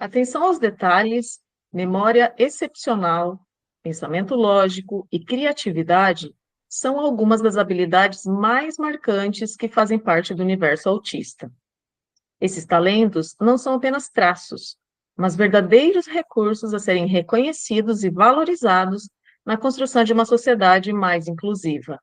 Atenção aos detalhes, memória excepcional, pensamento lógico e criatividade são algumas das habilidades mais marcantes que fazem parte do universo autista. Esses talentos não são apenas traços, mas verdadeiros recursos a serem reconhecidos e valorizados na construção de uma sociedade mais inclusiva.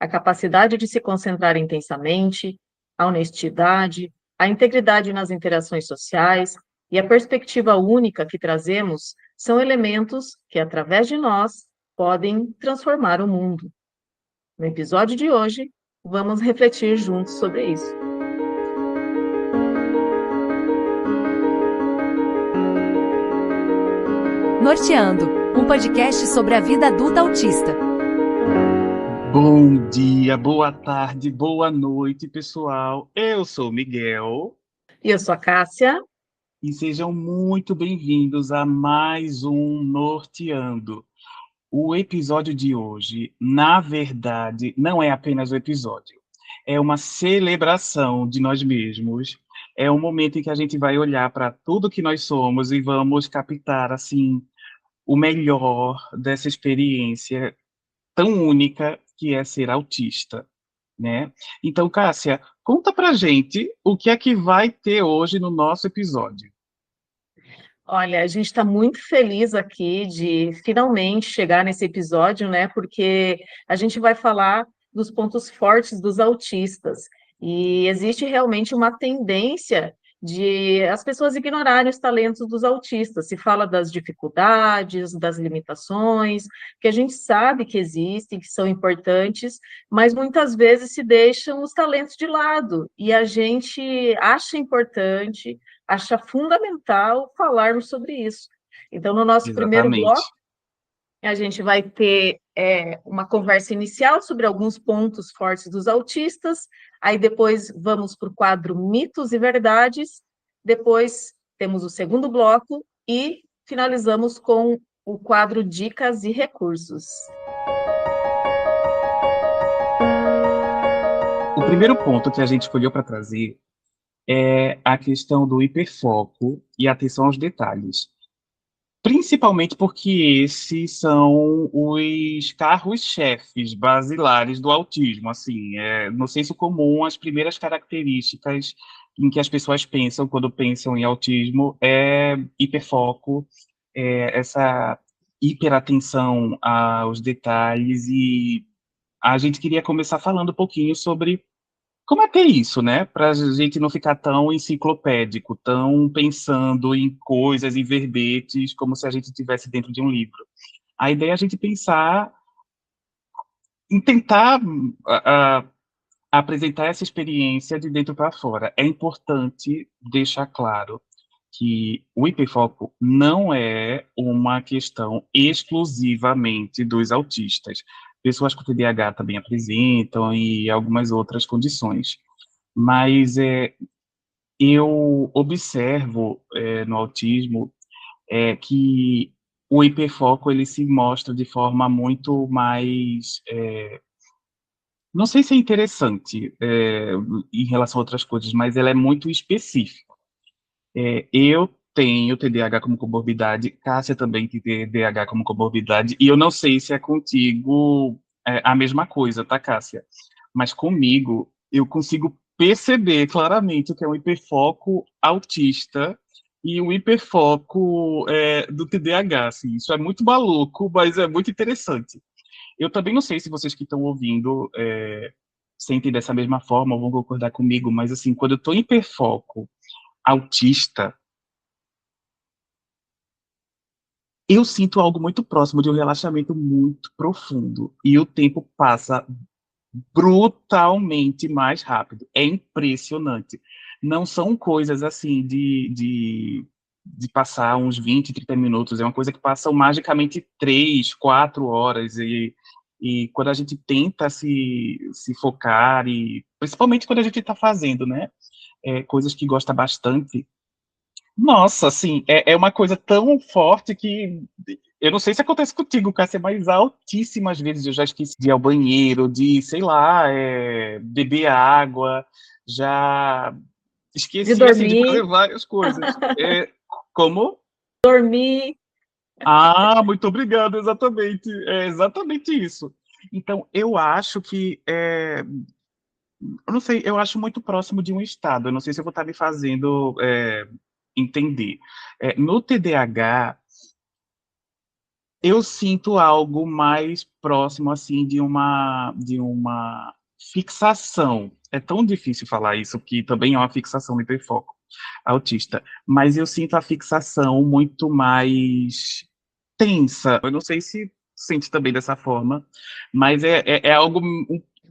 A capacidade de se concentrar intensamente, a honestidade, a integridade nas interações sociais e a perspectiva única que trazemos são elementos que, através de nós, podem transformar o mundo. No episódio de hoje, vamos refletir juntos sobre isso. Norteando, um podcast sobre a vida adulta autista. Bom dia, boa tarde, boa noite, pessoal. Eu sou o Miguel E eu sou a Cássia. e sejam muito bem-vindos a mais um Norteando. O episódio de hoje, na verdade, não é apenas um episódio, é uma celebração de nós mesmos. É um momento em que a gente vai olhar para tudo que nós somos e vamos captar, assim, o melhor dessa experiência tão única que é ser autista, né? Então, Cássia, conta pra gente o que é que vai ter hoje no nosso episódio. Olha, a gente está muito feliz aqui de finalmente chegar nesse episódio, né? Porque a gente vai falar dos pontos fortes dos autistas. E existe realmente uma tendência de as pessoas ignorarem os talentos dos autistas. Se fala das dificuldades, das limitações, que a gente sabe que existem, que são importantes, mas muitas vezes se deixam os talentos de lado. E a gente acha importante, acha fundamental falarmos sobre isso. Então, no nosso primeiro bloco, Exatamente. a gente vai ter uma conversa inicial sobre alguns pontos fortes dos autistas, aí depois vamos para o quadro Mitos e Verdades, depois temos o segundo bloco e finalizamos com o quadro Dicas e Recursos. O primeiro ponto que a gente escolheu para trazer é a questão do hiperfoco e atenção aos detalhes. Principalmente porque esses são os carros-chefes basilares do autismo. Assim, no senso comum, as primeiras características em que as pessoas pensam quando pensam em autismo é hiperfoco, essa hiperatenção aos detalhes. E a gente queria começar falando um pouquinho sobre como é que é isso, né? Para a gente não ficar tão enciclopédico, tão pensando em coisas e verbetes, como se a gente estivesse dentro de um livro. A ideia é a gente pensar em tentar a- apresentar essa experiência de dentro para fora. É importante deixar claro que o hiperfoco não é uma questão exclusivamente dos autistas. Pessoas com TDAH também apresentam e algumas outras condições. Mas eu observo no autismo que o hiperfoco ele se mostra de forma muito mais, não sei se é interessante em relação a outras coisas, mas ela é muito específica. Eu tenho TDAH como comorbidade, Cássia também tem TDAH como comorbidade, e eu não sei se é contigo a mesma coisa, tá, Cássia? Mas comigo, eu consigo perceber claramente o que é um hiperfoco autista e um hiperfoco do TDAH, assim. Isso é muito maluco, mas é muito interessante. Eu também não sei se vocês que estão ouvindo sentem dessa mesma forma ou vão concordar comigo, mas assim, quando eu estou em hiperfoco autista, eu sinto algo muito próximo de um relaxamento muito profundo e o tempo passa brutalmente mais rápido. É impressionante. Não são coisas assim de passar uns 20, 30 minutos, é uma coisa que passa magicamente 3, 4 horas e quando a gente tenta se focar e principalmente quando a gente está fazendo, né, coisas que gosta bastante. Nossa, assim, é uma coisa tão forte que eu não sei se acontece contigo, Cássia, mas altíssimas vezes eu já esqueci de ir ao banheiro, de, sei lá, beber água, já De esqueci, assim, de fazer dormir. várias coisas. Como? Dormir. Ah, muito obrigado, exatamente. É exatamente isso. Então, eu acho que, eu não sei, eu acho muito próximo de um estado. Eu não sei se eu vou estar me fazendo entender. No TDAH, eu sinto algo mais próximo, assim, de uma fixação. É tão difícil falar isso, que também é uma fixação do hiperfoco autista, mas eu sinto a fixação muito mais tensa. Eu não sei se sente também dessa forma, mas é algo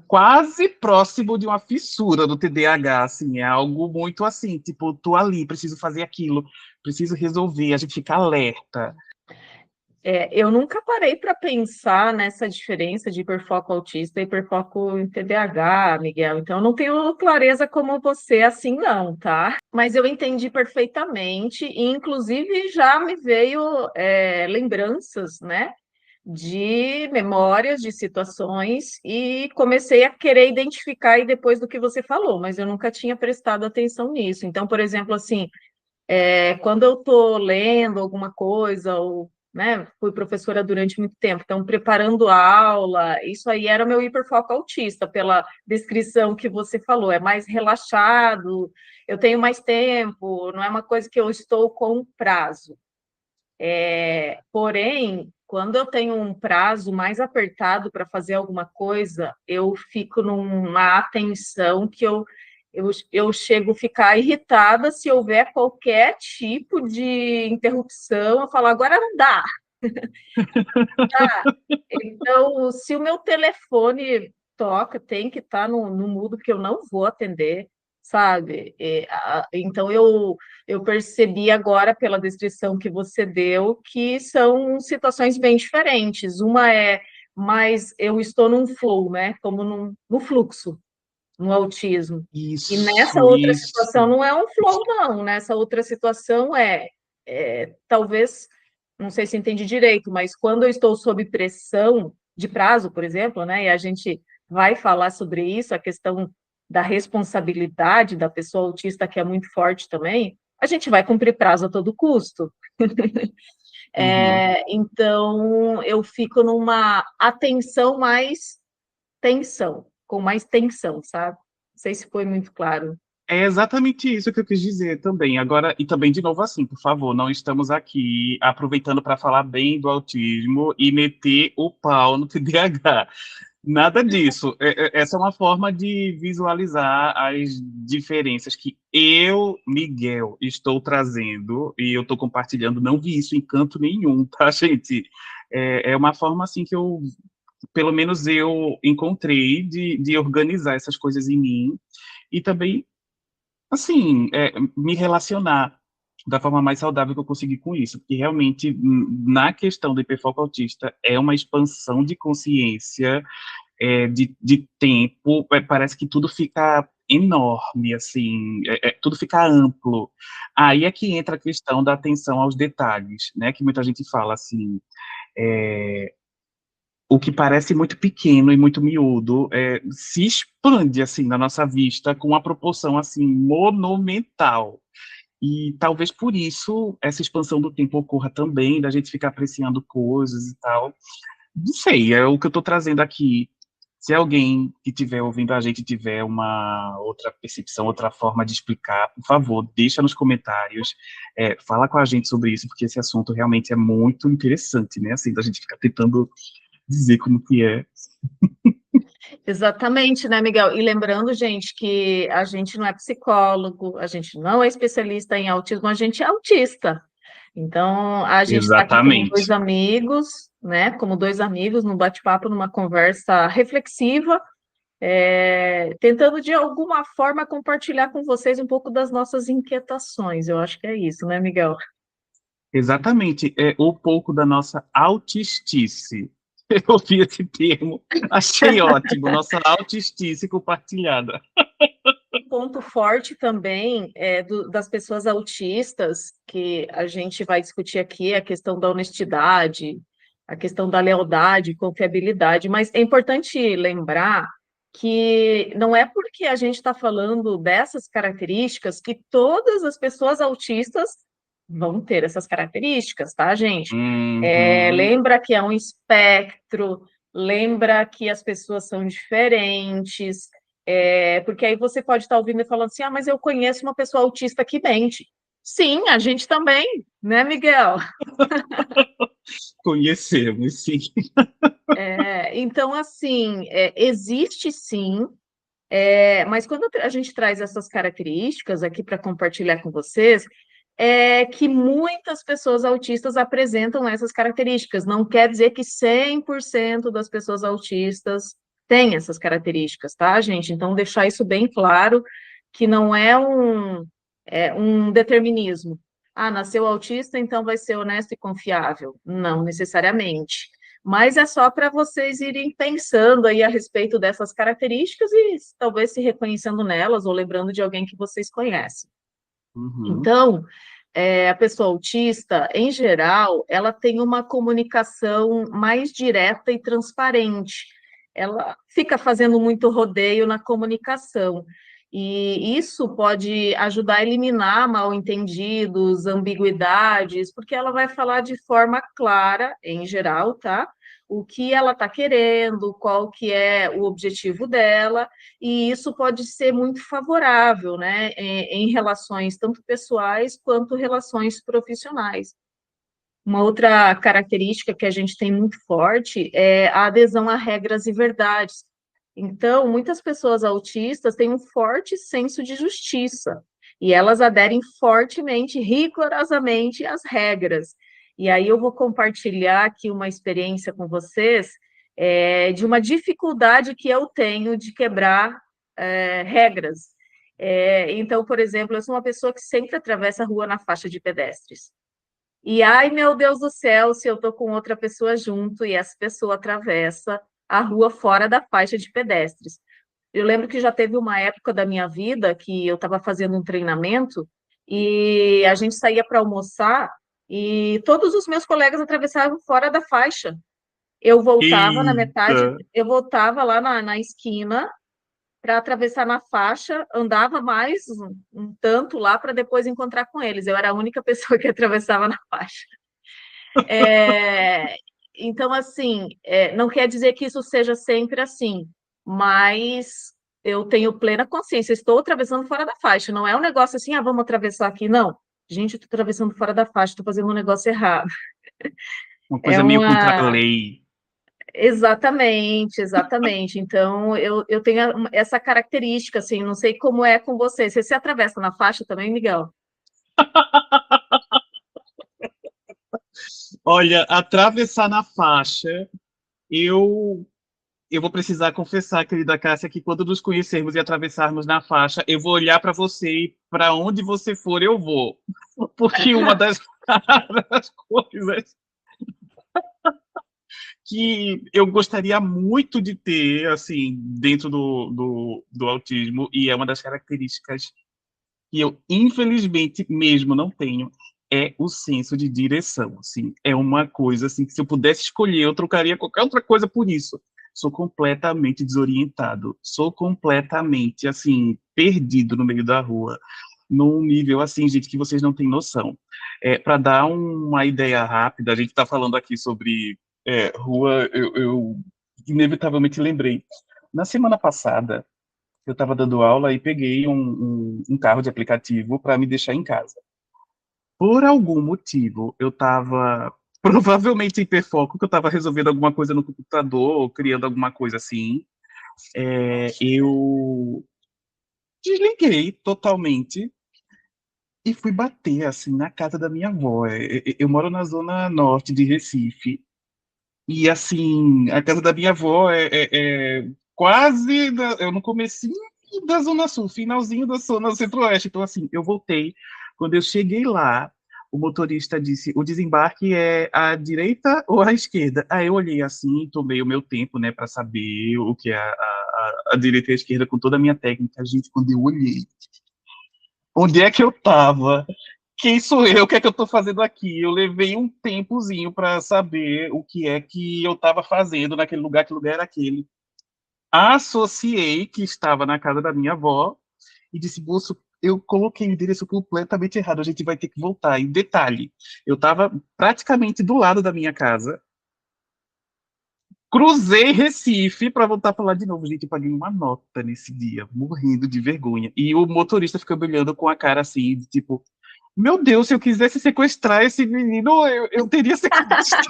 quase próximo de uma fissura do TDAH, assim, é algo muito assim, tipo, tô ali, preciso fazer aquilo, preciso resolver, a gente fica alerta. Eu nunca parei para pensar nessa diferença de hiperfoco autista e hiperfoco em TDAH, Miguel. Então, eu não tenho clareza como você assim, não, tá? Mas eu entendi perfeitamente, e inclusive já me veio lembranças, né? De memórias, de situações, e comecei a querer identificar e depois do que você falou, mas eu nunca tinha prestado atenção nisso. Então, por exemplo, assim, quando eu estou lendo alguma coisa, ou né, fui professora durante muito tempo, então preparando a aula, isso aí era o meu hiperfoco autista, pela descrição que você falou, é mais relaxado, eu tenho mais tempo, não é uma coisa que eu estou com prazo. Porém, quando eu tenho um prazo mais apertado para fazer alguma coisa, eu fico numa atenção que eu chego a ficar irritada se houver qualquer tipo de interrupção. Eu falo, agora não dá. Então, se o meu telefone toca, tem que estar no mudo, porque eu não vou atender, sabe? Então, eu percebi agora, pela descrição que você deu, que são situações bem diferentes. Uma é mais eu estou num flow, né? Como no fluxo, no autismo. E nessa Isso, outra situação isso. não é um flow, não. Nessa outra situação talvez, não sei se entendi direito, mas quando eu estou sob pressão de prazo, por exemplo, né, e a gente vai falar sobre isso, a questão da responsabilidade da pessoa autista, que é muito forte também, a gente vai cumprir prazo a todo custo. Uhum. Então, eu fico numa atenção mais tensão, com mais tensão, sabe? Não sei se foi muito claro. É exatamente isso que eu quis dizer também. Agora, e também de novo assim, por favor, não estamos aqui aproveitando para falar bem do autismo e meter o pau no TDAH. Nada disso. Essa é uma forma de visualizar as diferenças que eu, Miguel, estou trazendo e eu estou compartilhando. Não vi isso em canto nenhum, tá, gente? É uma forma assim que eu, pelo menos eu encontrei de organizar essas coisas em mim e também assim, me relacionar da forma mais saudável que eu consegui com isso, porque realmente, na questão do hiperfoco autista, é uma expansão de consciência, de tempo, parece que tudo fica enorme, assim, tudo fica amplo. Aí é que entra a questão da atenção aos detalhes, né, que muita gente fala, assim, é, o que parece muito pequeno e muito miúdo se expande assim na nossa vista com uma proporção assim monumental. E talvez por isso essa expansão do tempo ocorra também, da gente ficar apreciando coisas e tal. Não sei, é o que eu estou trazendo aqui. Se alguém que estiver ouvindo a gente tiver uma outra percepção, outra forma de explicar, por favor, deixa nos comentários, fala com a gente sobre isso, porque esse assunto realmente é muito interessante, né? Assim, da gente ficar tentando dizer como que é. Exatamente, né, Miguel? E lembrando, gente, que a gente não é psicólogo, a gente não é especialista em autismo, a gente é autista. Então, a gente está aqui como dois Exatamente. amigos, né? Como dois amigos, num bate-papo, numa conversa reflexiva, tentando de alguma forma compartilhar com vocês um pouco das nossas inquietações. Eu acho que é isso, né, Miguel? Exatamente. É um pouco da nossa autistice. Eu ouvi esse termo, achei ótimo. Nossa autistice compartilhada. Um ponto forte também das pessoas autistas, que a gente vai discutir aqui, é a questão da honestidade, a questão da lealdade, confiabilidade, mas é importante lembrar que não é porque a gente está falando dessas características que todas as pessoas autistas vão ter essas características, tá, gente? Uhum. Lembra que é um espectro, lembra que as pessoas são diferentes, porque aí você pode estar ouvindo e falando assim, mas eu conheço uma pessoa autista que mente. Sim, a gente também, né, Miguel? Conhecemos, sim. Então, assim, existe sim, mas quando a gente traz essas características aqui para compartilhar com vocês, é que muitas pessoas autistas apresentam essas características. Não quer dizer que 100% das pessoas autistas têm essas características, tá, gente? Então, deixar isso bem claro, que não é um determinismo. Nasceu autista, então vai ser honesto e confiável. Não necessariamente. Mas é só para vocês irem pensando aí a respeito dessas características e talvez se reconhecendo nelas ou lembrando de alguém que vocês conhecem. Uhum. Então, a pessoa autista, em geral, ela tem uma comunicação mais direta e transparente. Ela fica fazendo muito rodeio na comunicação. E isso pode ajudar a eliminar mal-entendidos, ambiguidades, porque ela vai falar de forma clara, em geral, tá? O que ela está querendo, qual que é o objetivo dela, e isso pode ser muito favorável, né, em relações tanto pessoais quanto relações profissionais. Uma outra característica que a gente tem muito forte é a adesão a regras e verdades. Então, muitas pessoas autistas têm um forte senso de justiça e elas aderem fortemente, rigorosamente às regras. E aí eu vou compartilhar aqui uma experiência com vocês de uma dificuldade que eu tenho de quebrar regras. Então, por exemplo, eu sou uma pessoa que sempre atravessa a rua na faixa de pedestres. E ai, meu Deus do céu, se eu tô com outra pessoa junto e essa pessoa atravessa a rua fora da faixa de pedestres. Eu lembro que já teve uma época da minha vida que eu estava fazendo um treinamento e a gente saía para almoçar e todos os meus colegas atravessavam fora da faixa. Eu voltava na Eita! metade, eu voltava lá na esquina para atravessar na faixa, andava mais um tanto lá para depois encontrar com eles. Eu era a única pessoa que atravessava na faixa. É, então, assim, não quer dizer que isso seja sempre assim, mas eu tenho plena consciência, estou atravessando fora da faixa, não é um negócio assim, vamos atravessar aqui, não. Gente, estou atravessando fora da faixa, estou fazendo um negócio errado. Uma É coisa meio contra a uma. lei. Exatamente, exatamente. Então, eu tenho essa característica, assim, não sei como é com você. Você se atravessa na faixa também, Miguel? Olha, atravessar na faixa, eu eu vou precisar confessar, querida Cássia, que quando nos conhecermos e atravessarmos na faixa, eu vou olhar para você e para onde você for, eu vou. Porque uma das, das coisas que eu gostaria muito de ter, assim, dentro do autismo, e é uma das características que eu, infelizmente, mesmo não tenho, é o senso de direção, assim. É uma coisa, assim, que se eu pudesse escolher, eu trocaria qualquer outra coisa por isso. Sou completamente desorientado, sou completamente, assim, perdido no meio da rua, num nível, assim, gente, que vocês não têm noção. Para dar uma ideia rápida, a gente está falando aqui sobre rua, eu inevitavelmente lembrei. Na semana passada, eu estava dando aula e peguei um carro de aplicativo para me deixar em casa. Por algum motivo, eu estava provavelmente em hiperfoco, que eu estava resolvendo alguma coisa no computador, ou criando alguma coisa assim. Eu desliguei totalmente e fui bater assim na casa da minha avó. Eu moro na zona norte de Recife. E assim, a casa da minha avó é quase eu no comecinho da Zona Sul, finalzinho da Zona Centro-Oeste. Então, assim, eu voltei. Quando eu cheguei lá, o motorista disse: o desembarque é à direita ou à esquerda? Aí eu olhei assim, tomei o meu tempo, né, para saber o que é a direita e a esquerda com toda a minha técnica. Gente, quando eu olhei, onde é que eu tava? Quem sou eu? O que é que eu estou fazendo aqui? Eu levei um tempozinho para saber o que é que eu estava fazendo naquele lugar, que lugar era aquele. Associei que estava na casa da minha avó e disse, moço, eu coloquei o endereço completamente errado, a gente vai ter que voltar. E detalhe, eu estava praticamente do lado da minha casa, cruzei Recife para voltar para lá de novo. Gente, eu paguei uma nota nesse dia, morrendo de vergonha. E o motorista ficou me olhando com a cara assim, de tipo, meu Deus, se eu quisesse sequestrar esse menino, eu teria sequestrado.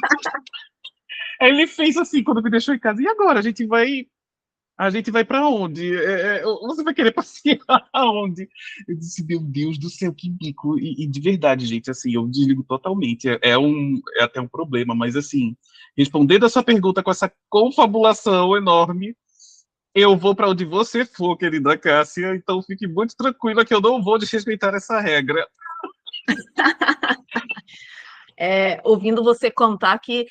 Aí ele fez assim, quando me deixou em casa, e agora? A gente vai para onde? Você vai querer passear aonde? Eu disse, meu Deus do céu, que bico. E de verdade, gente, assim, eu desligo totalmente. É até um problema, mas assim, respondendo a sua pergunta com essa confabulação enorme, eu vou para onde você for, querida Cássia, então fique muito tranquila que eu não vou desrespeitar essa regra. Ouvindo você contar que,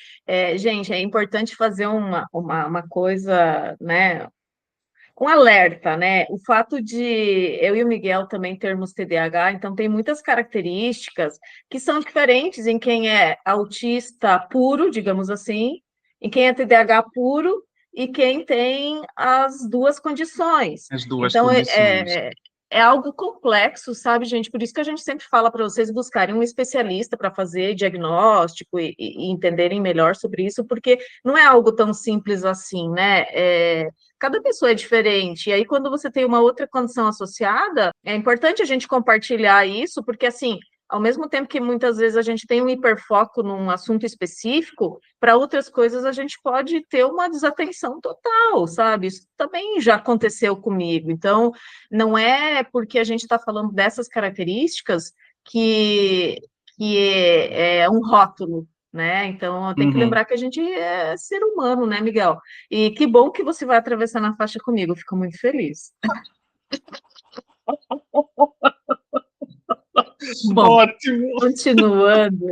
gente, é importante fazer uma coisa, né? Um alerta, né? O fato de eu e o Miguel também termos TDAH, então tem muitas características que são diferentes em quem é autista puro, digamos assim, em quem é TDAH puro e quem tem as duas condições. As duas Então condições. é algo complexo, sabe, gente? Por isso que a gente sempre fala para vocês buscarem um especialista para fazer diagnóstico e entenderem melhor sobre isso, porque não é algo tão simples assim, né? Cada pessoa é diferente. E aí, quando você tem uma outra condição associada, é importante a gente compartilhar isso, porque assim, ao mesmo tempo que muitas vezes a gente tem um hiperfoco num assunto específico, para outras coisas a gente pode ter uma desatenção total, sabe? Isso também já aconteceu comigo. Então, não é porque a gente está falando dessas características que, que é um rótulo, né? Então, tem que Uhum. lembrar que a gente é ser humano, né, Miguel? E que bom que você vai atravessar na faixa comigo, eu fico muito feliz. Bom, Ótimo! continuando,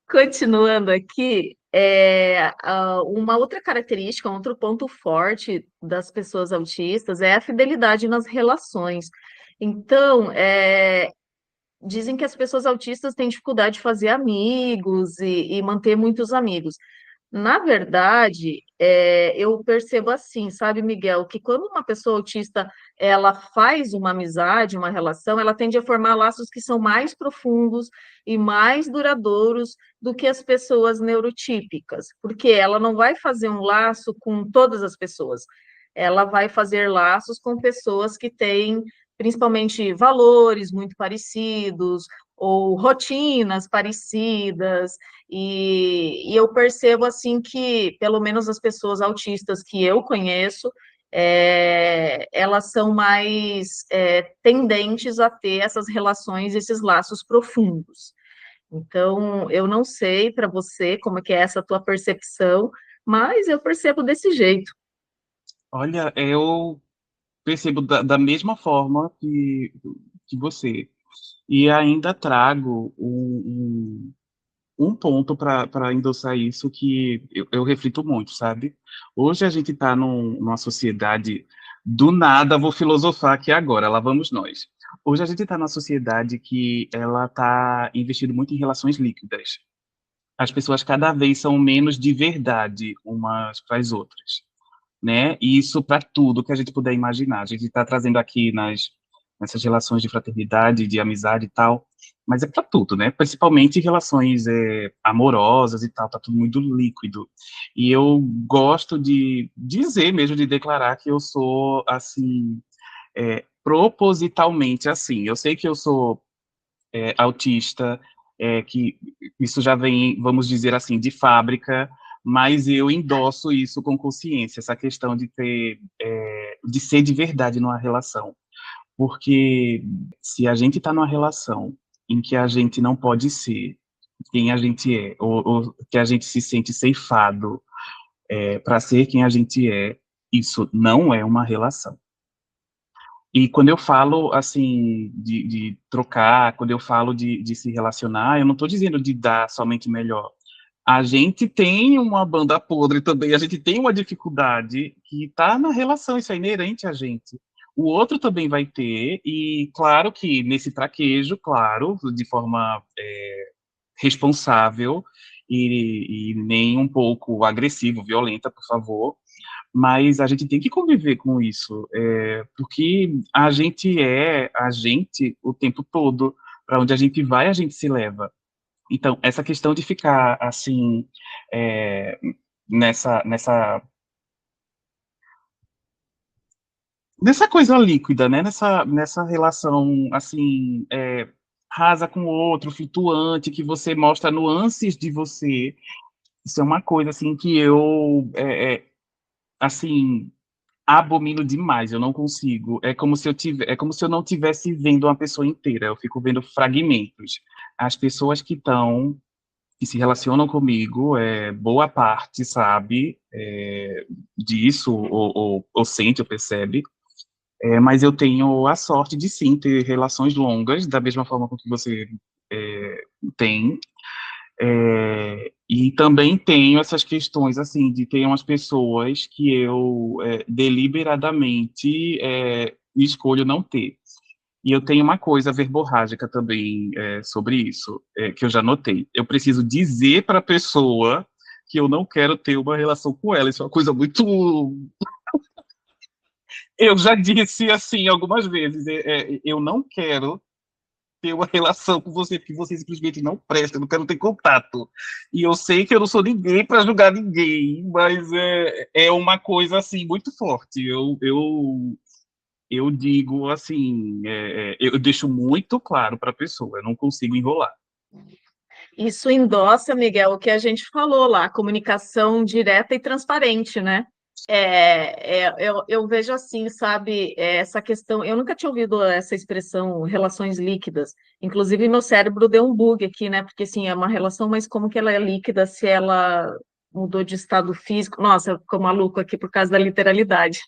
continuando aqui, uma outra característica, um outro ponto forte das pessoas autistas é a fidelidade nas relações. Então, dizem que as pessoas autistas têm dificuldade de fazer amigos e manter muitos amigos. Na verdade, eu percebo assim, sabe, Miguel, que quando uma pessoa autista ela faz uma amizade, uma relação, ela tende a formar laços que são mais profundos e mais duradouros do que as pessoas neurotípicas, porque ela não vai fazer um laço com todas as pessoas, ela vai fazer laços com pessoas que têm principalmente valores muito parecidos ou rotinas parecidas. E eu percebo assim que, pelo menos as pessoas autistas que eu conheço, elas são mais tendentes a ter essas relações, esses laços profundos. Então, eu não sei para você como é que é essa tua percepção, mas eu percebo desse jeito. Olha, eu percebo da mesma forma que você. E ainda trago um ponto para endossar isso que eu reflito muito, sabe? Hoje a gente está numa sociedade, do nada, vou filosofar aqui agora, lá vamos nós. Hoje a gente está numa sociedade que ela está investindo muito em relações líquidas. As pessoas cada vez são menos de verdade umas para as outras, né? E isso para tudo que a gente puder imaginar. A gente está trazendo aqui nessas relações de fraternidade, de amizade e tal, mas é para tudo, né? Principalmente relações amorosas e tal, tá tudo muito líquido. E eu gosto de dizer mesmo, de declarar que eu sou assim, propositalmente assim. Eu sei que eu sou autista, que isso já vem, vamos dizer assim, de fábrica, mas eu endosso isso com consciência, essa questão de ter, de ser de verdade numa relação. Porque se a gente está numa relação em que a gente não pode ser quem a gente é, ou que a gente se sente ceifado para ser quem a gente é, isso não é uma relação. E quando eu falo, assim, de trocar, quando eu falo de se relacionar, eu não estou dizendo de dar somente melhor. A gente tem uma banda podre também, a gente tem uma dificuldade que está na relação, isso é inerente a gente. O outro também vai ter, e claro que nesse traquejo, claro, de forma responsável e nem um pouco agressivo, violenta, por favor, mas a gente tem que conviver com isso, porque a gente é a gente o tempo todo, para onde a gente vai, a gente se leva. Então, essa questão de ficar, assim, é, nessa coisa líquida, né? Nessa relação, assim, rasa com o outro, flutuante, que você mostra nuances de você. Isso é uma coisa, assim, que eu, assim, abomino demais. Eu não consigo. É como se eu não tivesse vendo uma pessoa inteira. Eu fico vendo fragmentos. As pessoas que se relacionam comigo, boa parte sabe disso, ou sente, ou percebe. Mas eu tenho a sorte de sim ter relações longas, da mesma forma com que você tem, e também tenho essas questões assim de ter umas pessoas que eu deliberadamente escolho não ter. E eu tenho uma coisa verborrágica também sobre isso, que eu já notei. Eu preciso dizer para a pessoa que eu não quero ter uma relação com ela. Isso é uma coisa muito. Eu já disse assim algumas vezes. Eu não quero ter uma relação com você, porque você simplesmente não presta, eu não quero ter contato. E eu sei que eu não sou ninguém para julgar ninguém, mas é uma coisa assim muito forte. Eu digo assim, eu deixo muito claro para a pessoa, eu não consigo enrolar. Isso endossa, Miguel, o que a gente falou lá, comunicação direta e transparente, né? Eu vejo assim, sabe, essa questão. Eu nunca tinha ouvido essa expressão relações líquidas. Inclusive, meu cérebro deu um bug aqui, né? Porque assim, é uma relação, mas como que ela é líquida se ela mudou de estado físico? Nossa, eu fico maluco aqui por causa da literalidade.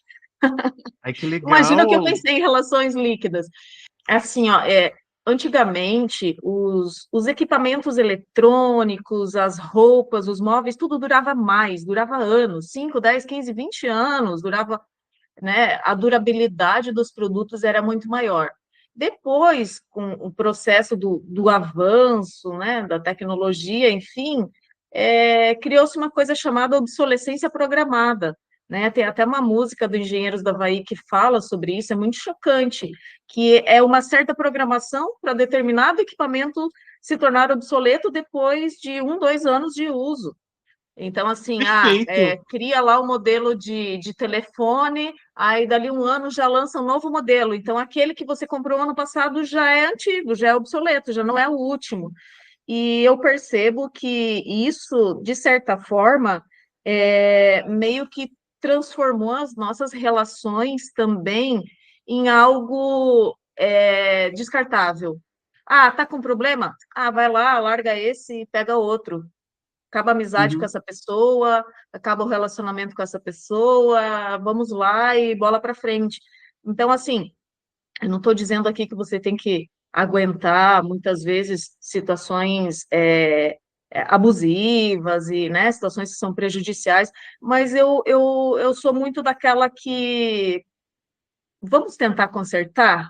Ai, que Imagina que eu legal! pensei em relações líquidas. Assim, ó, antigamente, os equipamentos eletrônicos, as roupas, os móveis, tudo durava mais, durava anos, 5, 10, 15, 20 anos, durava, né, a durabilidade dos produtos era muito maior. Depois, com o processo do avanço, né, da tecnologia, enfim, criou-se uma coisa chamada obsolescência programada, né? Tem até uma música do Engenheiros do Havaí que fala sobre isso, é muito chocante, que é uma certa programação para determinado equipamento se tornar obsoleto depois de 1, 2 anos de uso. Então, assim, Perfeito! cria lá o modelo de telefone, aí dali um ano já lança um novo modelo. Então, aquele que você comprou ano passado já é antigo, já é obsoleto, já não é o último. E eu percebo que isso, de certa forma, meio que transformou as nossas relações também em algo descartável. Ah, tá com problema? Ah, vai lá, larga esse e pega outro. Acaba a amizade com Uhum. essa pessoa, acaba o relacionamento com essa pessoa, vamos lá e bola para frente. Então, assim, eu não estou dizendo aqui que você tem que aguentar, muitas vezes, situações abusivas e, né, situações que são prejudiciais, mas eu sou muito daquela que vamos tentar consertar,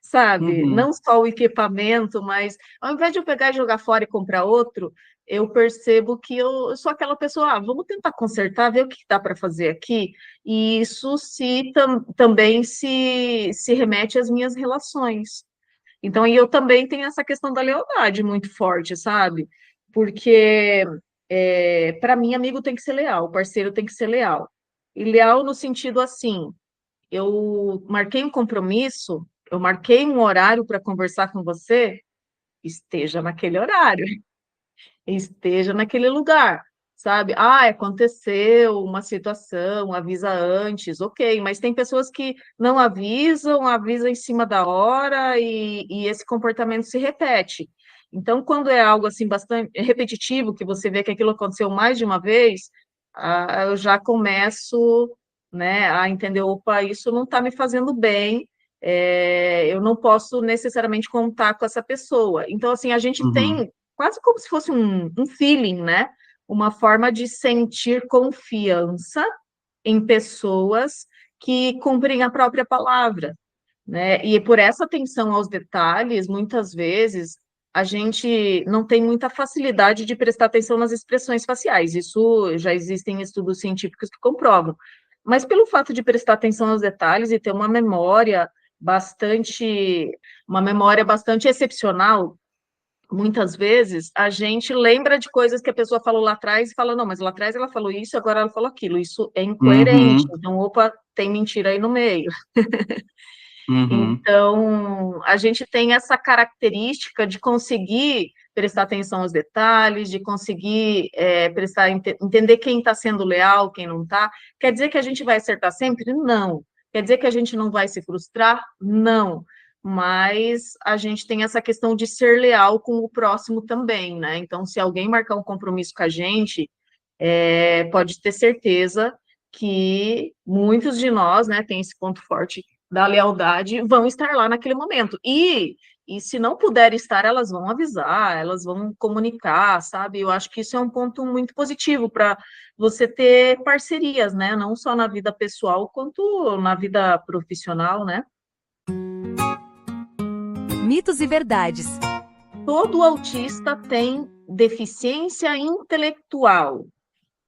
sabe? Uhum. Não só o equipamento, mas ao invés de eu pegar e jogar fora e comprar outro, eu percebo que eu sou aquela pessoa, vamos tentar consertar, ver o que dá para fazer aqui, e isso também se remete às minhas relações. Então, e eu também tenho essa questão da lealdade muito forte, sabe? Porque, para mim, amigo tem que ser leal, parceiro tem que ser leal. E leal no sentido assim, eu marquei um compromisso, eu marquei um horário para conversar com você, esteja naquele horário, esteja naquele lugar, sabe? Ah, aconteceu uma situação, avisa antes, ok, mas tem pessoas que não avisam, avisam em cima da hora e esse comportamento se repete. Então, quando é algo assim bastante repetitivo, que você vê que aquilo aconteceu mais de uma vez, eu já começo, né, a entender, opa, isso não está me fazendo bem, eu não posso necessariamente contar com essa pessoa. Então, assim, a gente Uhum. tem quase como se fosse um feeling, né? Uma forma de sentir confiança em pessoas que cumprem a própria palavra, né? E por essa atenção aos detalhes, muitas vezes a gente não tem muita facilidade de prestar atenção nas expressões faciais. Isso já existem estudos científicos que comprovam. Mas pelo fato de prestar atenção aos detalhes e ter uma memória bastante excepcional, muitas vezes a gente lembra de coisas que a pessoa falou lá atrás e fala, não, mas lá atrás ela falou isso, agora ela falou aquilo. Isso é incoerente. Uhum, Então, opa, tem mentira aí no meio. uhum. Então, a gente tem essa característica de conseguir prestar atenção aos detalhes, de conseguir entender quem está sendo leal, quem não está. Quer dizer que a gente vai acertar sempre? Não. Quer dizer que a gente não vai se frustrar? Não. Mas a gente tem essa questão de ser leal com o próximo também, né? Então, se alguém marcar um compromisso com a gente, pode ter certeza que muitos de nós, né, tem esse ponto forte da lealdade, vão estar lá naquele momento. E se não puder estar, elas vão avisar, elas vão comunicar, sabe? Eu acho que isso é um ponto muito positivo para você ter parcerias, né? Não só na vida pessoal, quanto na vida profissional, né? Mitos e verdades. Todo autista tem deficiência intelectual.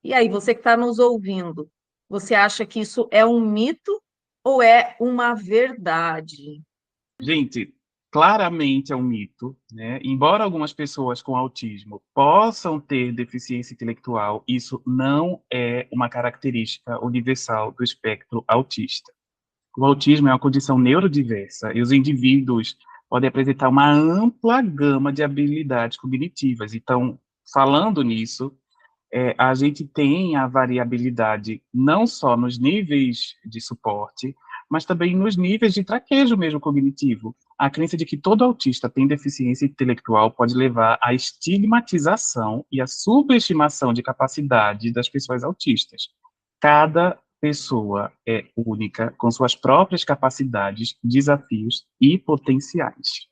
E aí, você que está nos ouvindo, você acha que isso é um mito ou é uma verdade? Gente, claramente é um mito, né? Embora algumas pessoas com autismo possam ter deficiência intelectual, isso não é uma característica universal do espectro autista. O autismo é uma condição neurodiversa e os indivíduos podem apresentar uma ampla gama de habilidades cognitivas. Então, falando nisso, a gente tem a variabilidade não só nos níveis de suporte, mas também nos níveis de traquejo mesmo cognitivo. A crença de que todo autista tem deficiência intelectual pode levar à estigmatização e à subestimação de capacidade das pessoas autistas. Cada pessoa é única, com suas próprias capacidades, desafios e potenciais.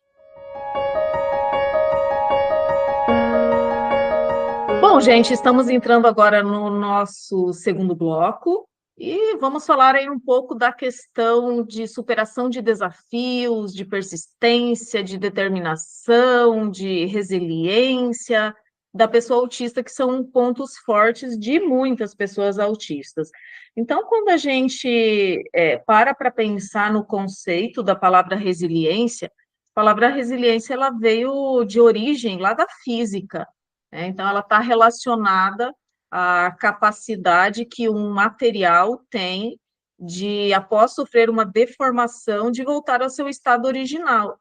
Bom, gente, estamos entrando agora no nosso segundo bloco e vamos falar aí um pouco da questão de superação de desafios, de persistência, de determinação, de resiliência da pessoa autista, que são pontos fortes de muitas pessoas autistas. Então, quando a gente para pensar no conceito da palavra resiliência, a palavra resiliência ela veio de origem lá da física, né? Então, ela está relacionada à capacidade que um material tem de, após sofrer uma deformação, de voltar ao seu estado original.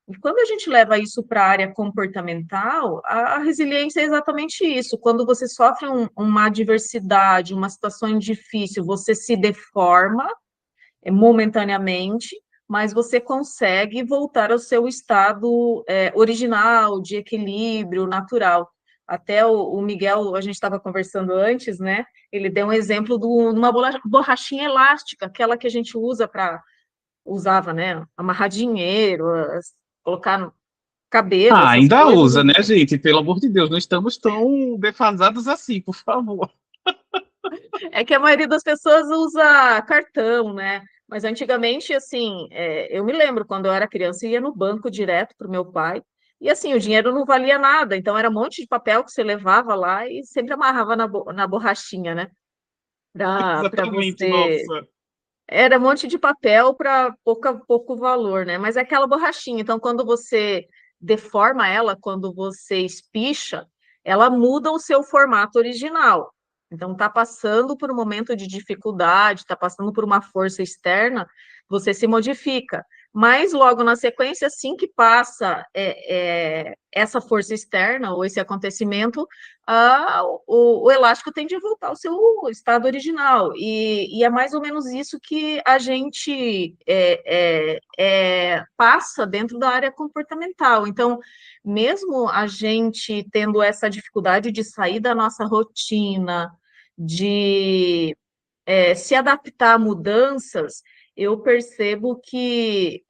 E quando a gente leva isso para a área comportamental, a resiliência é exatamente isso. Quando você sofre uma adversidade, uma situação difícil, você se deforma momentaneamente, mas você consegue voltar ao seu estado original, de equilíbrio, natural. Até o Miguel, a gente estava conversando antes, né? Ele deu um exemplo de uma borrachinha elástica, aquela que a gente usava, né? Amarrar dinheiro, colocar no cabelo, Ah, essas ainda coisas. usa, né, gente? Pelo amor de Deus, não estamos tão defasados assim, por favor. É que a maioria das pessoas usa cartão, né? Mas antigamente, assim, eu me lembro quando eu era criança, eu ia no banco direto para o meu pai, e assim, o dinheiro não valia nada, então era um monte de papel que você levava lá e sempre amarrava na borrachinha, né? Para Exatamente, você. nossa. Era um monte de papel para pouco valor, né? Mas é aquela borrachinha, então quando você deforma ela, quando você espicha, ela muda o seu formato original. Então, está passando por um momento de dificuldade, está passando por uma força externa, você se modifica. Mas logo na sequência, assim que passa essa força externa ou esse acontecimento, o elástico tende a voltar ao seu estado original. E é mais ou menos isso que a gente passa dentro da área comportamental. Então, mesmo a gente tendo essa dificuldade de sair da nossa rotina, de se adaptar a mudanças, eu percebo que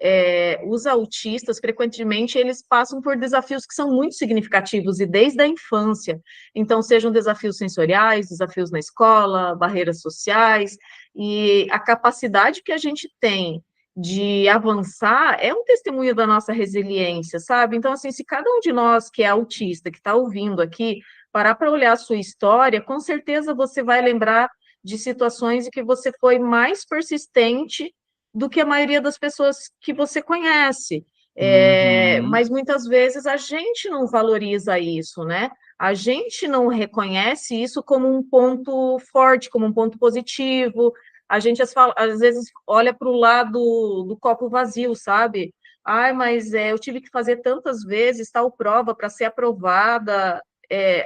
os autistas, frequentemente, eles passam por desafios que são muito significativos, e desde a infância. Então, sejam desafios sensoriais, desafios na escola, barreiras sociais, e a capacidade que a gente tem de avançar é um testemunho da nossa resiliência, sabe? Então, assim, se cada um de nós que é autista, que está ouvindo aqui, parar para olhar a sua história, com certeza você vai lembrar de situações em que você foi mais persistente do que a maioria das pessoas que você conhece. Uhum. Mas muitas vezes a gente não valoriza isso, né? A gente não reconhece isso como um ponto forte, como um ponto positivo. A gente às vezes olha para o lado do copo vazio, sabe? Ai, mas eu tive que fazer tantas vezes tal prova para ser aprovada.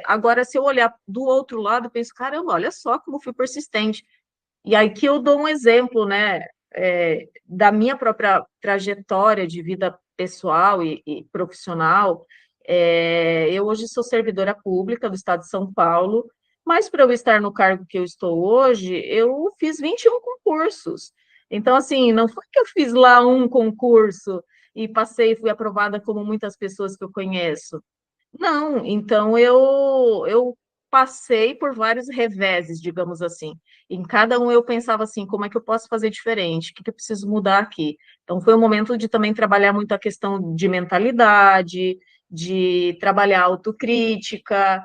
Agora, se eu olhar do outro lado, eu penso, caramba, olha só como fui persistente. E aí que eu dou um exemplo, né, da minha própria trajetória de vida pessoal e profissional. Eu hoje sou servidora pública do Estado de São Paulo, mas para eu estar no cargo que eu estou hoje, eu fiz 21 concursos. Então, assim, não foi que eu fiz lá um concurso e passei e fui aprovada como muitas pessoas que eu conheço. Não, então eu passei por vários reveses, digamos assim. Em cada um eu pensava assim, como é que eu posso fazer diferente? O que que eu preciso mudar aqui? Então foi um momento de também trabalhar muito a questão de mentalidade, de trabalhar autocrítica.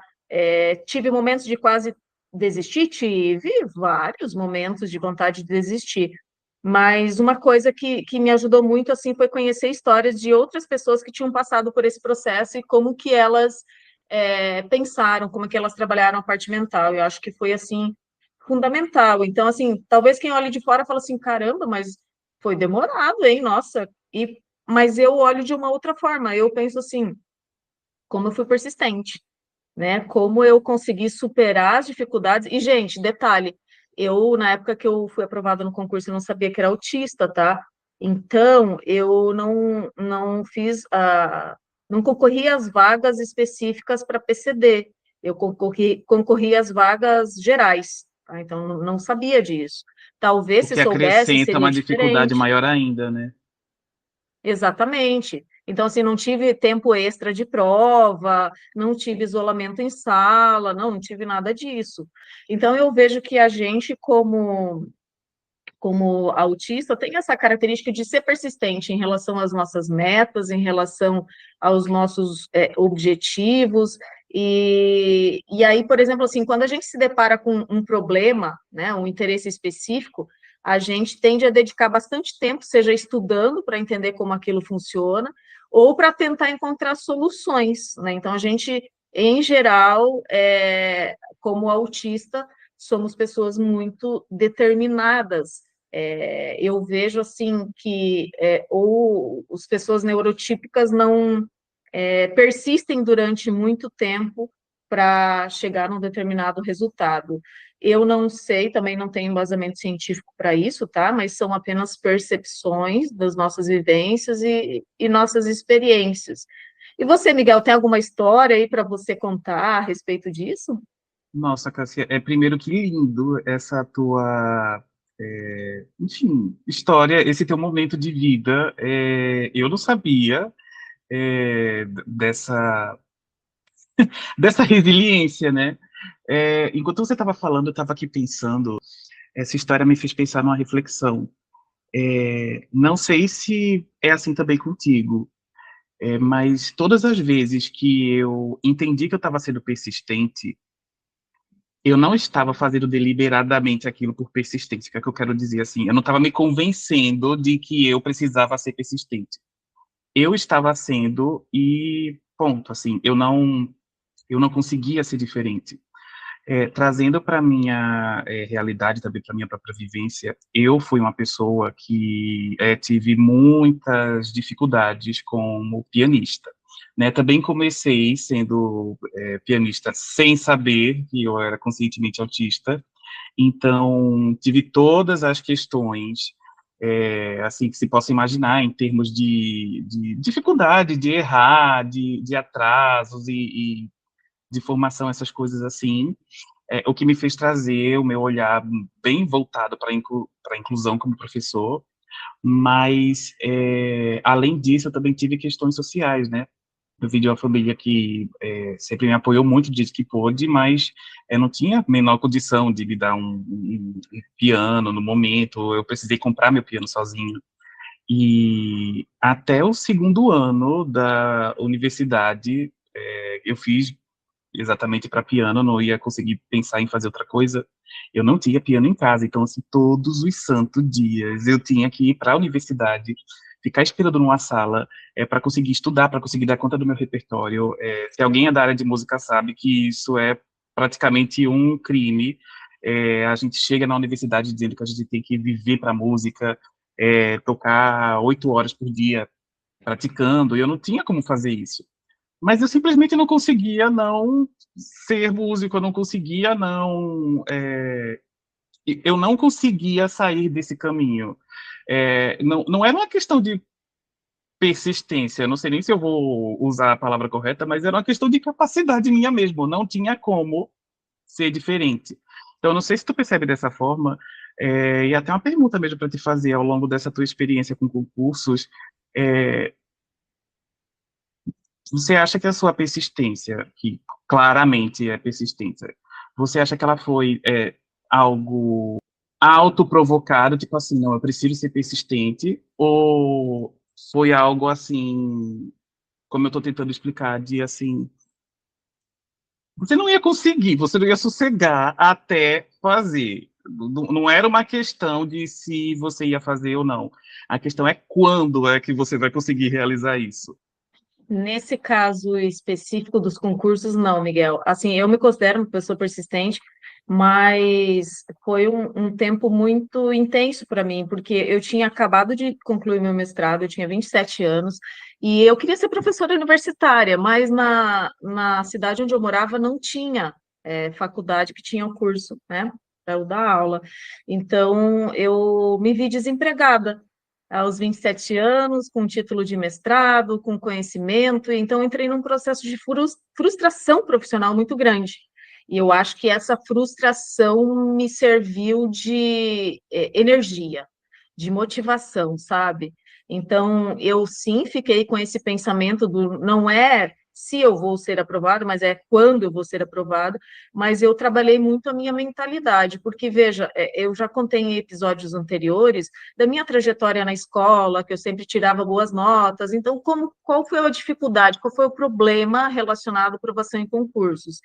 Tive momentos de quase desistir, tive vários momentos de vontade de desistir. Mas uma coisa que me ajudou muito assim foi conhecer histórias de outras pessoas que tinham passado por esse processo e como que elas pensaram, como que elas trabalharam a parte mental. Eu acho que foi assim fundamental. Então, assim, talvez quem olhe de fora fala assim, caramba, mas foi demorado, hein? Nossa. Mas eu olho de uma outra forma. Eu penso assim, como eu fui persistente, né? Como eu consegui superar as dificuldades. E, gente, detalhe, eu, na época que eu fui aprovada no concurso, eu não sabia que era autista, tá? Então, eu não fiz não concorri às vagas específicas para PCD. Eu concorri às vagas gerais, tá? Então, não sabia disso. Talvez O se que soubesse, acrescenta seria uma dificuldade diferente. maior ainda, né? Exatamente. Então, assim, não tive tempo extra de prova, não tive isolamento em sala, não tive nada disso. Então, eu vejo que a gente, como autista, tem essa característica de ser persistente em relação às nossas metas, em relação aos nossos objetivos. E aí, por exemplo, assim, quando a gente se depara com um problema, né, um interesse específico, a gente tende a dedicar bastante tempo, seja estudando para entender como aquilo funciona, ou para tentar encontrar soluções, né? Então, a gente, em geral, como autista, somos pessoas muito determinadas. Eu vejo assim que ou as pessoas neurotípicas não persistem durante muito tempo para chegar a um determinado resultado. Eu não sei, também não tenho embasamento científico para isso, tá? Mas são apenas percepções das nossas vivências e nossas experiências. E você, Miguel, tem alguma história aí para você contar a respeito disso? Nossa, Cássia, primeiro que lindo essa tua, enfim, história, esse teu momento de vida. Eu não sabia dessa, dessa resiliência, né? Enquanto você estava falando, eu estava aqui pensando, essa história me fez pensar numa reflexão. Não sei se é assim também contigo, mas todas as vezes que eu entendi que eu estava sendo persistente, eu não estava fazendo deliberadamente aquilo por persistência, que é que eu quero dizer assim, eu não estava me convencendo de que eu precisava ser persistente. Eu estava sendo e ponto, assim, eu não conseguia ser diferente. Trazendo para minha realidade também para minha própria vivência, eu fui uma pessoa que tive muitas dificuldades como pianista, né? Também comecei sendo pianista sem saber que eu era conscientemente autista, então tive todas as questões assim que se possa imaginar em termos de dificuldade, de errar, de atrasos e de formação, essas coisas assim, o que me fez trazer o meu olhar bem voltado para a inclusão como professor, mas, além disso, eu também tive questões sociais, né? Eu vim de uma família que sempre me apoiou muito, disse que pôde, mas não tinha a menor condição de me dar um piano no momento, eu precisei comprar meu piano sozinho. E até o segundo ano da universidade, eu fiz exatamente para piano, não ia conseguir pensar em fazer outra coisa. Eu não tinha piano em casa, então, assim, todos os santos dias eu tinha que ir para a universidade, ficar esperando numa sala para conseguir estudar, para conseguir dar conta do meu repertório. Se alguém é da área de música sabe que isso é praticamente um crime. A gente chega na universidade dizendo que a gente tem que viver para a música, tocar 8 horas por dia praticando, e eu não tinha como fazer isso. Mas eu simplesmente não conseguia não ser músico, eu não conseguia não. Eu não conseguia sair desse caminho. Não era uma questão de persistência, não sei nem se eu vou usar a palavra correta, mas era uma questão de capacidade minha mesmo, não tinha como ser diferente. Então, não sei se tu percebe dessa forma, e até uma pergunta mesmo para te fazer ao longo dessa tua experiência com concursos. é, Você acha que a sua persistência, que claramente é persistência, você acha que ela foi algo autoprovocado, tipo assim, não, eu preciso ser persistente, ou foi algo assim, como eu estou tentando explicar, de assim, você não ia conseguir, você não ia sossegar até fazer. Não era uma questão de se você ia fazer ou não. A questão é quando é que você vai conseguir realizar isso. Nesse caso específico dos concursos, não, Miguel. Assim, eu me considero uma pessoa persistente, mas foi um tempo muito intenso para mim, porque eu tinha acabado de concluir meu mestrado, eu tinha 27 anos, e eu queria ser professora universitária, mas na cidade onde eu morava não tinha faculdade que tinha o curso, né, para eu dar aula. Então, eu me vi desempregada aos 27 anos, com título de mestrado, com conhecimento, e então entrei num processo de frustração profissional muito grande. E eu acho que essa frustração me serviu de energia, de motivação, sabe? Então, eu sim fiquei com esse pensamento do não é se eu vou ser aprovado, mas é quando eu vou ser aprovado, mas eu trabalhei muito a minha mentalidade, porque, veja, eu já contei em episódios anteriores da minha trajetória na escola, que eu sempre tirava boas notas. Então, qual foi a dificuldade, qual foi o problema relacionado à aprovação em concursos?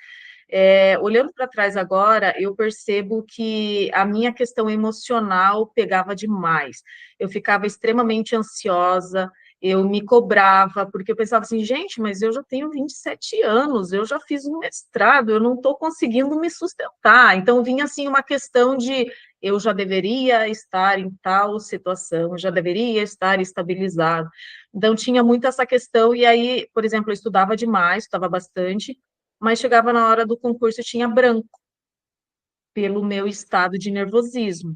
Olhando para trás agora, eu percebo que a minha questão emocional pegava demais. Eu ficava extremamente ansiosa, eu me cobrava, porque eu pensava assim, gente, mas eu já tenho 27 anos, eu já fiz um mestrado, eu não estou conseguindo me sustentar. Então, vinha assim uma questão de eu já deveria estar em tal situação, já deveria estar estabilizado. Então, tinha muito essa questão, e aí, por exemplo, eu estudava demais, estudava bastante, mas chegava na hora do concurso e tinha branco, pelo meu estado de nervosismo.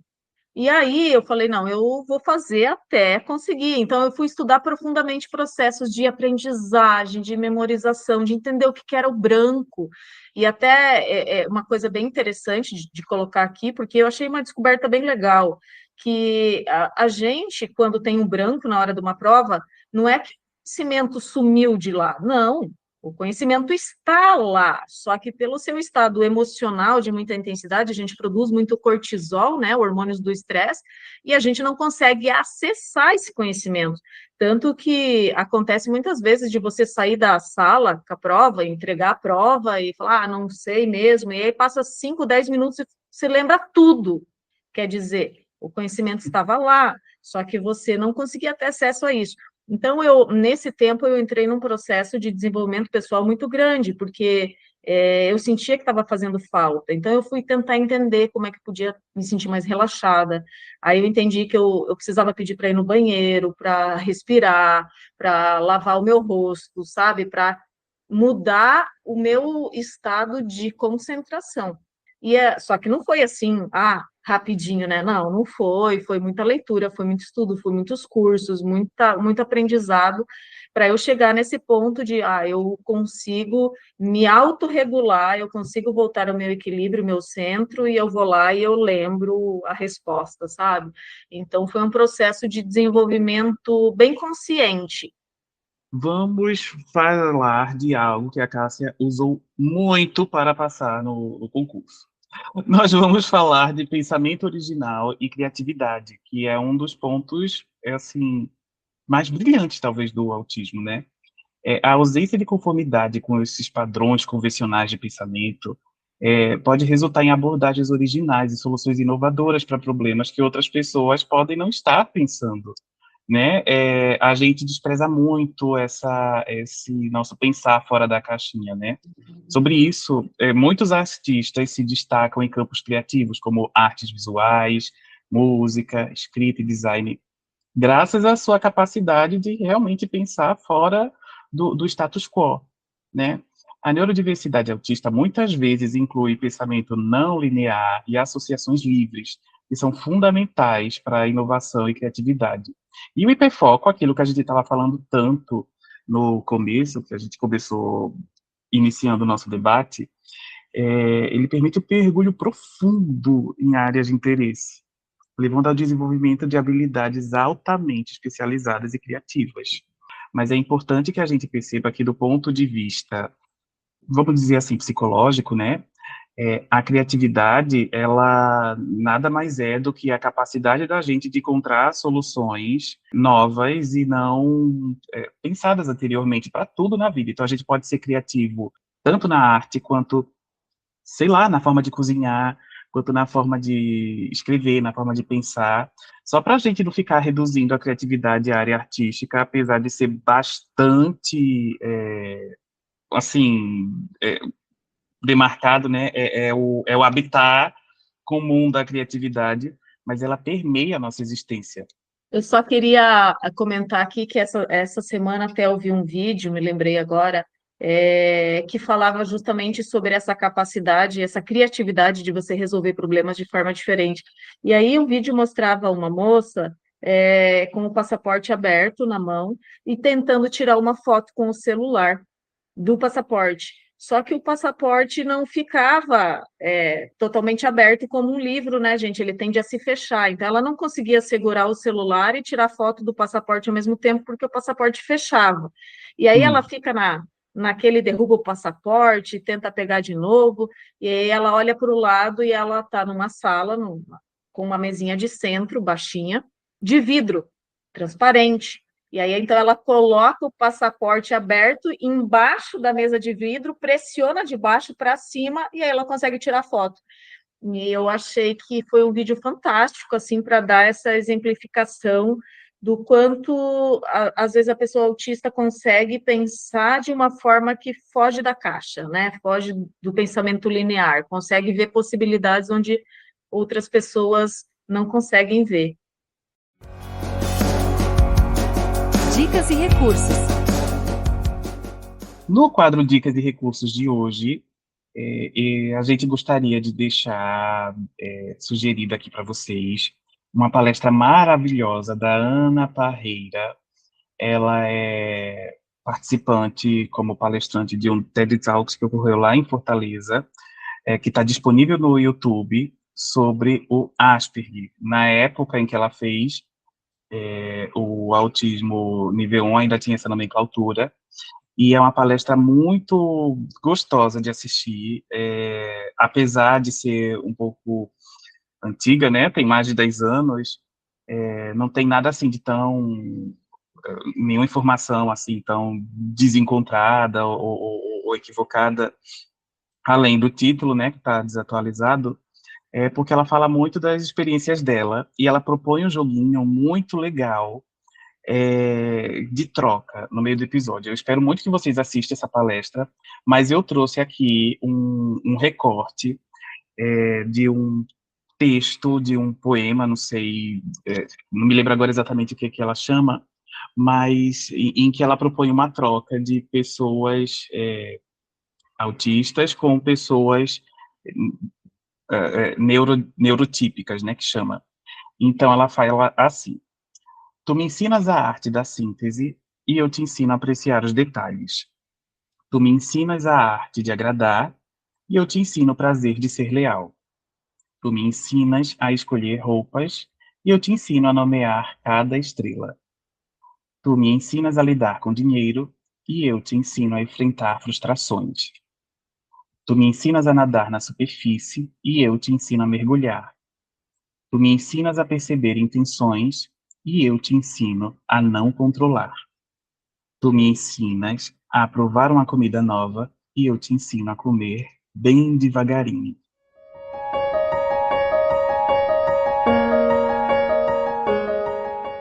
E aí eu falei, não, eu vou fazer até conseguir. Então eu fui estudar profundamente processos de aprendizagem, de memorização, de entender o que que era o branco. E até uma coisa bem interessante de colocar aqui, porque eu achei uma descoberta bem legal, que a gente, quando tem um branco na hora de uma prova, não é que o conhecimento sumiu de lá, não. O conhecimento está lá, só que pelo seu estado emocional de muita intensidade, a gente produz muito cortisol, né, hormônios do estresse, e a gente não consegue acessar esse conhecimento. Tanto que acontece muitas vezes de você sair da sala com a prova, entregar a prova e falar, ah, não sei mesmo, e aí passa 5, 10 minutos e você lembra tudo. Quer dizer, o conhecimento estava lá, só que você não conseguia ter acesso a isso. Então, nesse tempo, eu entrei num processo de desenvolvimento pessoal muito grande, porque eu sentia que estava fazendo falta. Então, eu fui tentar entender como é que podia me sentir mais relaxada. Aí, eu entendi que eu precisava pedir para ir no banheiro, para respirar, para lavar o meu rosto, sabe? Para mudar o meu estado de concentração. Só que não foi assim, rapidinho, né? Não, não foi. Foi muita leitura, foi muito estudo, foi muitos cursos, muito aprendizado para eu chegar nesse ponto de, eu consigo me autorregular, eu consigo voltar ao meu equilíbrio, ao meu centro, e eu vou lá e eu lembro a resposta, sabe? Então, foi um processo de desenvolvimento bem consciente. Vamos falar de algo que a Cássia usou muito para passar no concurso. Nós vamos falar de pensamento original e criatividade, que é um dos pontos, assim, mais brilhantes, talvez, do autismo, né? A ausência de conformidade com esses padrões convencionais de pensamento pode resultar em abordagens originais e soluções inovadoras para problemas que outras pessoas podem não estar pensando, né? A gente despreza muito esse nosso pensar fora da caixinha, né? Sobre isso, muitos artistas se destacam em campos criativos, como artes visuais, música, escrita e design, graças à sua capacidade de realmente pensar fora do status quo, né? A neurodiversidade autista muitas vezes inclui pensamento não linear e associações livres, que são fundamentais para a inovação e criatividade. E o hiperfoco, aquilo que a gente estava falando tanto no começo, que a gente começou iniciando o nosso debate, ele permite o mergulho profundo em áreas de interesse, levando ao desenvolvimento de habilidades altamente especializadas e criativas. Mas é importante que a gente perceba que, do ponto de vista, vamos dizer assim, psicológico, né, a criatividade, ela nada mais é do que a capacidade da gente de encontrar soluções novas e não pensadas anteriormente para tudo na vida. Então, a gente pode ser criativo tanto na arte quanto, sei lá, na forma de cozinhar, quanto na forma de escrever, na forma de pensar, só para a gente não ficar reduzindo a criatividade à área artística, apesar de ser bastante, assim, demarcado, né, é o habitat comum da criatividade, mas ela permeia a nossa existência. Eu só queria comentar aqui que essa semana até eu vi um vídeo, me lembrei agora, que falava justamente sobre essa capacidade, essa criatividade de você resolver problemas de forma diferente. E aí o vídeo mostrava uma moça com o passaporte aberto na mão e tentando tirar uma foto com o celular do passaporte. Só que o passaporte não ficava totalmente aberto como um livro, né, gente? Ele tende a se fechar. Então, ela não conseguia segurar o celular e tirar foto do passaporte ao mesmo tempo, porque o passaporte fechava. E aí ela fica naquele derruba o passaporte, tenta pegar de novo, e aí ela olha para o lado e ela está numa sala com uma mesinha de centro, baixinha, de vidro, transparente. E aí, então, ela coloca o passaporte aberto embaixo da mesa de vidro, pressiona de baixo para cima e aí ela consegue tirar foto. E eu achei que foi um vídeo fantástico, assim, para dar essa exemplificação do quanto, às vezes, a pessoa autista consegue pensar de uma forma que foge da caixa, né? Foge do pensamento linear, consegue ver possibilidades onde outras pessoas não conseguem ver. Dicas e recursos. No quadro Dicas e Recursos de hoje, a gente gostaria de deixar sugerido aqui para vocês uma palestra maravilhosa da Ana Parreira. Ela é participante como palestrante de um TED Talks que ocorreu lá em Fortaleza, que está disponível no YouTube, sobre o Asperger. Na época em que ela fez, o autismo nível 1 ainda tinha essa nomenclatura, e é uma palestra muito gostosa de assistir, apesar de ser um pouco antiga, né, tem mais de 10 anos, não tem nada assim de tão, nenhuma informação assim tão desencontrada ou equivocada, além do título, né, que está desatualizado, porque ela fala muito das experiências dela, e ela propõe um joguinho muito legal, de troca no meio do episódio. Eu espero muito que vocês assistam essa palestra, mas eu trouxe aqui um recorte de um texto, de um poema, não sei, não me lembro agora exatamente o que ela chama, mas em que ela propõe uma troca de pessoas autistas com pessoas neurotípicas, né, que chama. Então ela fala assim: tu me ensinas a arte da síntese e eu te ensino a apreciar os detalhes. Tu me ensinas a arte de agradar e eu te ensino o prazer de ser leal. Tu me ensinas a escolher roupas e eu te ensino a nomear cada estrela. Tu me ensinas a lidar com dinheiro e eu te ensino a enfrentar frustrações. Tu me ensinas a nadar na superfície e eu te ensino a mergulhar. Tu me ensinas a perceber intenções e eu te ensino a não controlar. Tu me ensinas a provar uma comida nova e eu te ensino a comer bem devagarinho.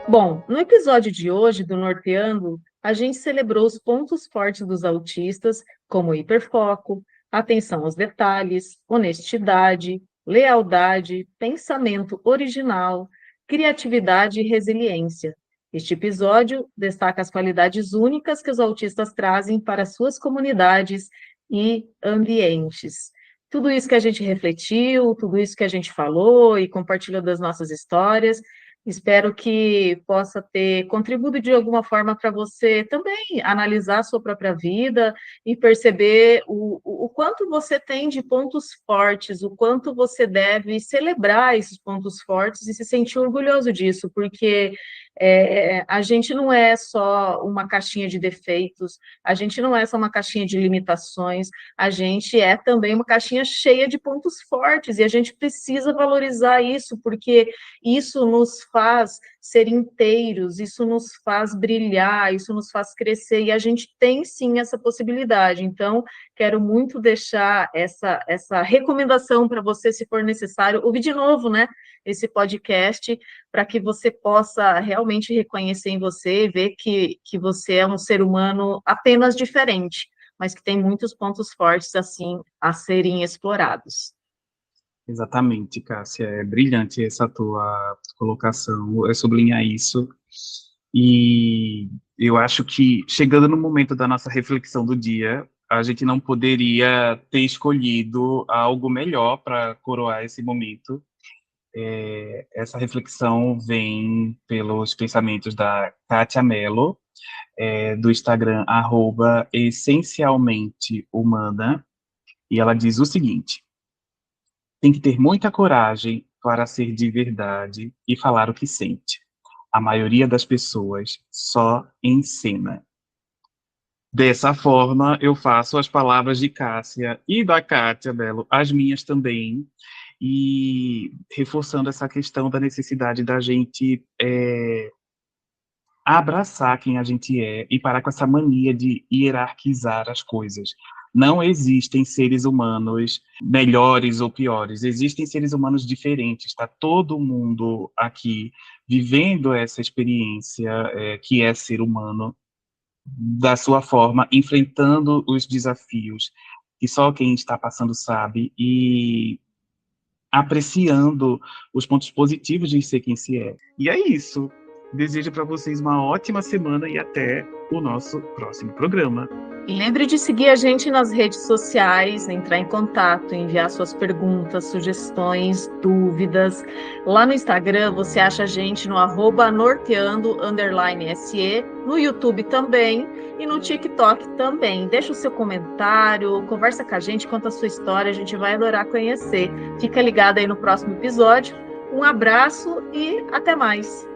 Bom, no episódio de hoje do Norteando, a gente celebrou os pontos fortes dos autistas, como hiperfoco, atenção aos detalhes, honestidade, lealdade, pensamento original, criatividade e resiliência. Este episódio destaca as qualidades únicas que os autistas trazem para suas comunidades e ambientes. Tudo isso que a gente refletiu, tudo isso que a gente falou e compartilhou das nossas histórias. Espero que possa ter contribuído de alguma forma para você também analisar a sua própria vida e perceber o quanto você tem de pontos fortes, o quanto você deve celebrar esses pontos fortes e se sentir orgulhoso disso, porque a gente não é só uma caixinha de defeitos, a gente não é só uma caixinha de limitações, a gente é também uma caixinha cheia de pontos fortes e a gente precisa valorizar isso, porque isso nos faz ser inteiros, isso nos faz brilhar, isso nos faz crescer, e a gente tem sim essa possibilidade. Então, quero muito deixar essa recomendação para você, se for necessário, ouvir de novo, né, esse podcast, para que você possa realmente reconhecer em você, ver que você é um ser humano apenas diferente, mas que tem muitos pontos fortes, assim, a serem explorados. Exatamente, Cássia. É brilhante essa tua colocação, é sublinhar isso. E eu acho que, chegando no momento da nossa reflexão do dia, a gente não poderia ter escolhido algo melhor para coroar esse momento. Essa reflexão vem pelos pensamentos da Kátia Mello, do Instagram, @essencialmentehumana, e ela diz o seguinte: tem que ter muita coragem para ser de verdade e falar o que sente. A maioria das pessoas só encena. Dessa forma, eu faço as palavras de Cássia e da Kátia Mello, as minhas também, e reforçando essa questão da necessidade da gente abraçar quem a gente é e parar com essa mania de hierarquizar as coisas. Não existem seres humanos melhores ou piores, existem seres humanos diferentes. Está todo mundo aqui vivendo essa experiência que é ser humano, da sua forma, enfrentando os desafios que só quem está passando sabe, e apreciando os pontos positivos de ser quem se é. E é isso. Desejo para vocês uma ótima semana e até o nosso próximo programa. E lembre de seguir a gente nas redes sociais, entrar em contato, enviar suas perguntas, sugestões, dúvidas. Lá no Instagram você acha a gente no @norteando_se, no YouTube também e no TikTok também. Deixa o seu comentário, conversa com a gente, conta a sua história, a gente vai adorar conhecer. Fica ligado aí no próximo episódio. Um abraço e até mais.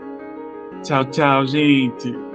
Tchau, tchau, gente.